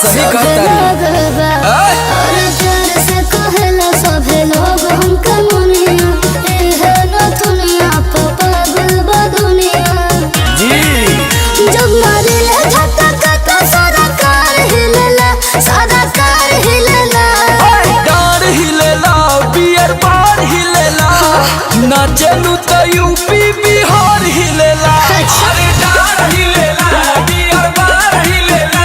सही कहता ना चलू तो यूपी बिहार हिलेला। अरे डार हिलेला, बिहार बार हिलेला,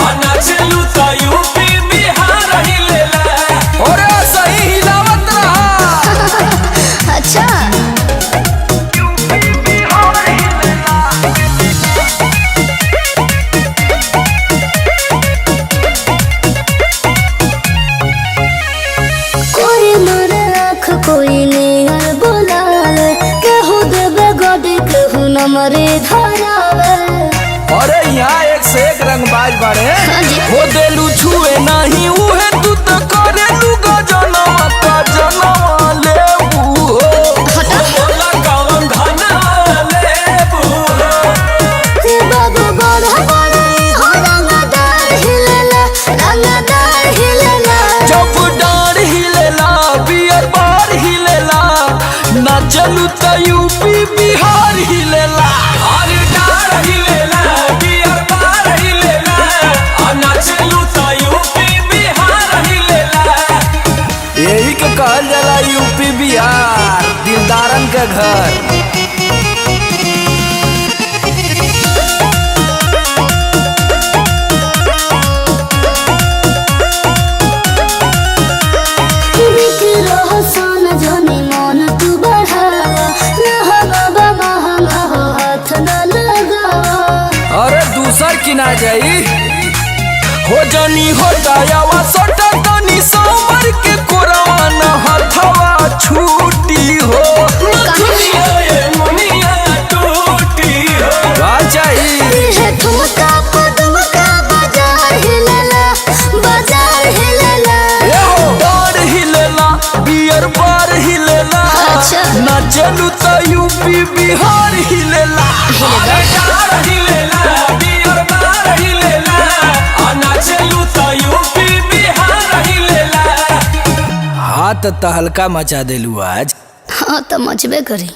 और ना चलू तो यूपी बिहार हिलेला। और सही हिलावत रहा। अच्छा यूपी बिहार हिलेला। कोई मारे आँख कोई मरे धरावे। अरे यहाँ एक से एक रंगबाज बाड़े हो देलू छुए नहीं उहे तू तो करेलू गजनवा का जनवा लेबू हो बोला कौन धनवा लेबू हो ते बाबू बड़ा बड़ा हो रंगदार हिलेला, रंगदार हिलेला। जब डार हिलेला बियर बार हिलेला ना चलू तो यूपी बिहार हिलेला। अरे डार हिलेला बियर बार हिलेला और ना चलू तो यूपी बिहार हिलेला। यही के कहल जाला यूपी बिहार दिलदारन के घर। अरे दूसर की ना जाई हो जानी हो जायावा सटा तनी सांबर के कोराना हथवा छूटी हो मुनिया टूटी हो राजाई है ठुमका पदमका बाजार हिलेला, बाजार हिलेला। ए हो डार हिलेला बियर बार हिलेला। अच्छा ना चलू तो यूपी बिहार हिलेला। अरे डार हिलेला बियर बार हिलेला और ना चलू तो यूपी बिहार हिलेला। हाँ तो तहलका मचा देलू आज। हाँ तो मचबे करी।